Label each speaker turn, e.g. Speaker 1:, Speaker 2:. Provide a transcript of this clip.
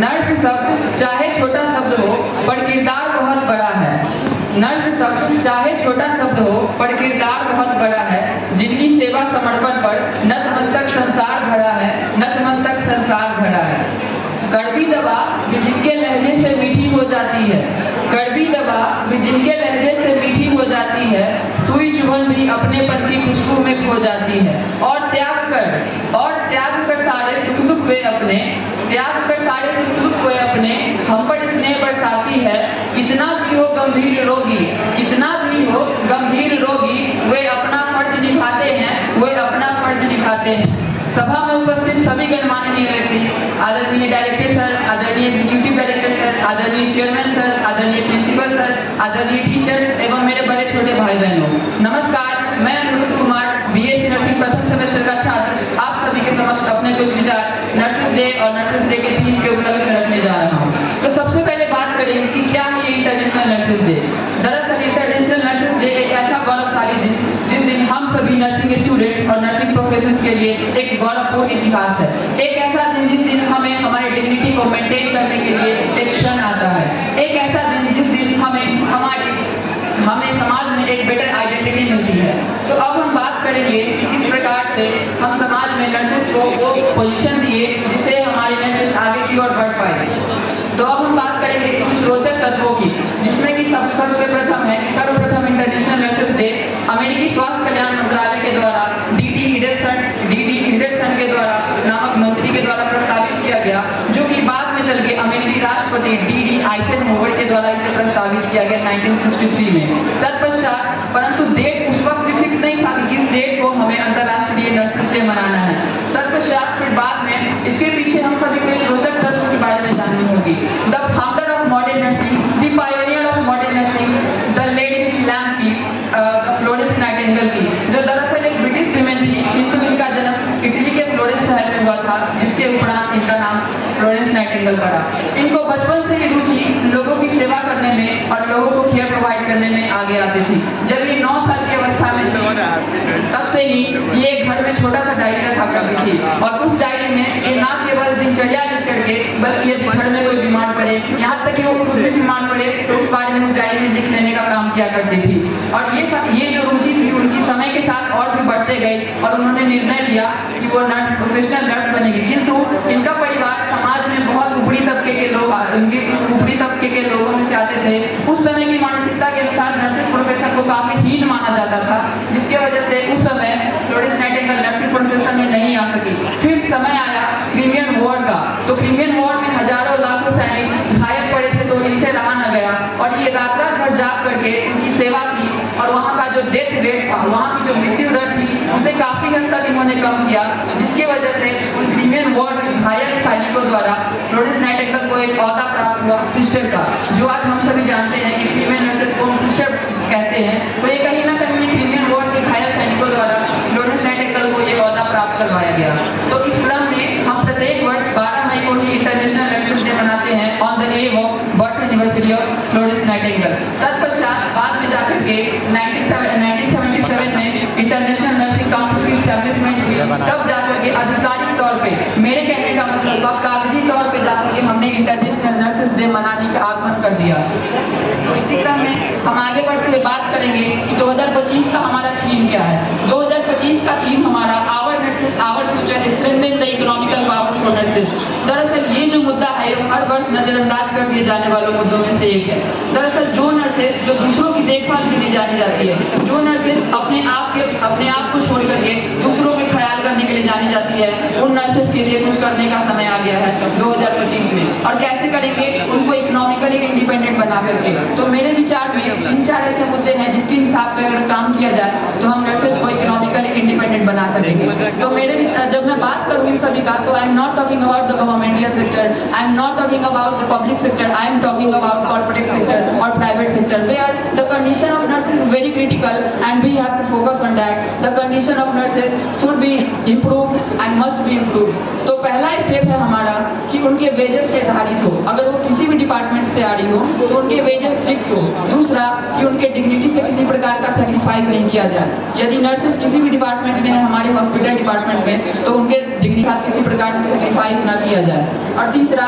Speaker 1: Nurse शब्द चाहे छोटा शब्द हो पर किरदार बहुत बड़ा है। नर्स शब्द चाहे छोटा शब्द हो पर किरदार बहुत बड़ा है। जिनकी सेवा समर्पण पर नतमस्तक संसार भरा है, नतमस्तक संसार भरा है। कड़वी दवा भी जिनके लहजे से मीठी हो जाती है, कड़वी दवा भी जिनके लहजे से मीठी हो जाती है। सुई चुभन भी अपनेपन की खुशबू में खो जाती है। और त्याग कर सारे सुख दुख वे अपने, त्याग कर सारे सुख दुख वे अपने हम पर स्नेह बरसाती है। कितना भी हो गंभीर रोगी, कितना भी हो गंभीर रोगी, वे अपना फर्ज निभाते हैं, वे अपना फर्ज निभाते हैं। सभा में उपस्थित सभी गणमान्य व्यक्ति, आदरणीय डायरेक्टर सर, आदरणीय एग्जीक्यूटिव डायरेक्टर सर, आदरणीय चेयरमैन सर, आदरणीय प्रिंसिपल सर, आदरणीय टीचर्स एवं मेरे बड़े छोटे भाई बहनों, नमस्कार। मैं अनिरुद्ध कुमार, बीएससी नर्सिंग प्रथम सेमेस्टर का छात्र, आप सभी के समक्ष अपने कुछ विचार नर्सेस डे और नर्सेस डे के थीम के उपलक्ष्य में रखने जा रहा हूँ। तो सबसे पहले बात करेंगे कि क्या है ये इंटरनेशनल नर्सेस डे। दरअसल इंटरनेशनल नर्सेस डे एक ऐसा गौरवशाली दिन जिस दिन हम सभी नर्सिंग स्टूडेंट और नर्सिंग प्रोफेशंस के लिए एक गौरवपूर्ण इतिहास है। एक ऐसा दिन जिस दिन हमें हमारी डिग्निटी को मेंटेन करने के लिए एक क्षण आता है। एक ऐसा दिन जिस दिन हमें समाज में एक बेटर आइडेंटिटी मिलती है। तो अब हम बात करेंगे कि किस प्रकार से हम समाज में नर्सेस को वो पोजीशन दिए जिससे हमारी नर्सेस आगे की ओर बढ़ पाए। तो अब हम बात करेंगे कुछ रोचक तत्वों की, जिसमें कि सबसे प्रथम है कि सर्वप्रथम इंटरनेशनल नर्सेस डे अमेरिकी स्वास्थ्य कल्याण मंत्रालय के द्वारा डीडी हिडरसन के द्वारा नामक मंत्री के द्वारा प्रस्तावित किया गया, जो कि बाद में चल के अमेरिकी राष्ट्रपति डीडी आइसेनहोवर के द्वारा इसे प्रस्तावित किया गया 1963 में। तत्पश्चात परंतु डेट उस वक्त भी फिक्स नहीं था कि किस डेट को हमें अंतर्राष्ट्रीय नर्सेस डे मनाना है। तत्पश्चात फिर बाद में इसके पीछे हम सभी को एक रोचक तत्व के बारे में जाननी होगी। The founder of modern nursing, the pioneer of modern nursing, the lady with lamp की, फ्लोरेंस नाइटिंगेल की, जो दरअसल एक ब्रिटिश विमेन थी, किंतु इनका जन्म इटली के फ्लोरेंस शहर में हुआ था, जिसके उपरांत इनका नाम फ्लोरेंस नाइटिंगेल पड़ा। इनको बचपन से ही रुचि लोगों की सेवा करने में और लोगों को केयर प्रोवाइड करने में आगे आती थी। जब ये 9 साल की अवस्था में थी, तब से ही ये घर में छोटा सा डायरी रखा करती थी और उस डायरी में ये ना केवल दिनचर्या लिख करके, बल्कि यदि घर में कोई बीमार पड़े, यहाँ तक कि वो खुद भी बीमार पड़े तो उस बारे में उस डायरी में लिख लेने का काम किया करती थी। और ये जो रुचि थी उनकी समय के साथ और भी बढ़ते गई और उन्होंने निर्णय लिया कि वो प्रोफेशनल नर्स बनेगी। किंतु इनका परिवार समाज में बहुत ऊपरी तबके के लोग, ऊपरी तबके के लोगों में से आते थे। उस समय की मानसिकता के अनुसार नर्सिंग प्रोफेशन को काफी हीन माना जाता था, जिसके वजह से उस समय फ्लोरेंस नाइटिंगेल नर्सिंग प्रोफेशन में नहीं आ सकी। फिर समय आया क्रिमियन वॉर का, तो क्रिमियन वॉर में हजारों लाखों सैनिक घायल पड़े थे, तो इनसे रहा न गया और ये रात भर जाग करके उनकी सेवा की और वहाँ का जो डेथ रेट था, वहाँ की जो मृत्यु दर थी, उसे काफी हद तक इन्होंने कम किया, जिसकी वजह से उन क्रिमियन वॉर में घायल सैनिकों द्वारा फ्लोरेंस नाइटिंगेल को एक ओहदा प्राप्त हुआ सिस्टर का, जो आज हम सभी जानते हैं कि फीमेल नर्सेस को हम सिस्टर कहते हैं। तो ये कहीं ना कहीं क्रिमियन वॉर के घायल सैनिकों द्वारा फ्लोरेंस नाइटिंगेल को ये ओहदा प्राप्त करवाया गया। तो इस क्रम में हम प्रत्येक वर्ष 12 मई को ही इंटरनेशनल नर्सेस डे मनाते हैं on the eve of birth anniversary of Florence Nightingale. तत्पश्चात बाद में जाकर के 1977 में इंटरनेशनल नर्सिंग काउंसिल की स्टैब्लिशमेंट हुई। तब जाकर के आधिकारिक तौर पे, मेरे कहने का मतलब कागजी तौर पे जाकर के हमने इंटरनेशनल नर्सेस डे मनाने का आगमन कर दिया। तो इसी क्रम में हम आगे बढ़ते हुए बात करेंगे कि 2025 का हमारा थीम क्या है। 2025 का थीम हमारा our nurses our future, strengthen the economical power for nurses. दरअसल ये जो मुद्दा है हर वर्ष नजरअंदाज कर दिए जाने वाले मुद्दों में से एक है। दरअसल जो नर्सेस जो दूसरों की देखभाल के लिए जानी जाती है, जो नर्सेस अपने आप को छोड़ करके दूसरों के ख्याल करने के लिए जानी जाती है, उन नर्सेस के लिए कुछ करने का समय आ गया है 2025 में। और कैसे करेंगे? उनको इकोनॉमिकली इंडिपेंडेंट बना करके। तो मेरे विचार में 3-4 ऐसे मुद्दे हैं जिसके हिसाब से अगर काम किया जाए तो हम नर्सेस को इकोनॉमिकली इंडिपेंडेंट बना सकेंगे। तो जब मैं बात करूँ इन सभी का, तो I am not talking about the government sector, I am not talking about the public sector, I am talking about corporate sector और private sector, where the condition of nurses is very critical and we have to focus on that. The condition of nurses should be improve and must be improve. तो पहला step है हमारा कि उनके wages निर्धारित हो, अगर वो किसी भी डिपार्टमेंट से आ रही हो तो उनके वेजेस फिक्स हो। दूसरा कि उनके डिग्निटी से किसी प्रकार का सेक्रीफाइस नहीं किया जाए। यदि नर्सेस किसी भी डिपार्टमेंट में है, हमारे हॉस्पिटल डिपार्टमेंट में, तो उनके डिग्निटी के साथ किसी प्रकार से सेक्रीफाइस ना किया जाए। और तीसरा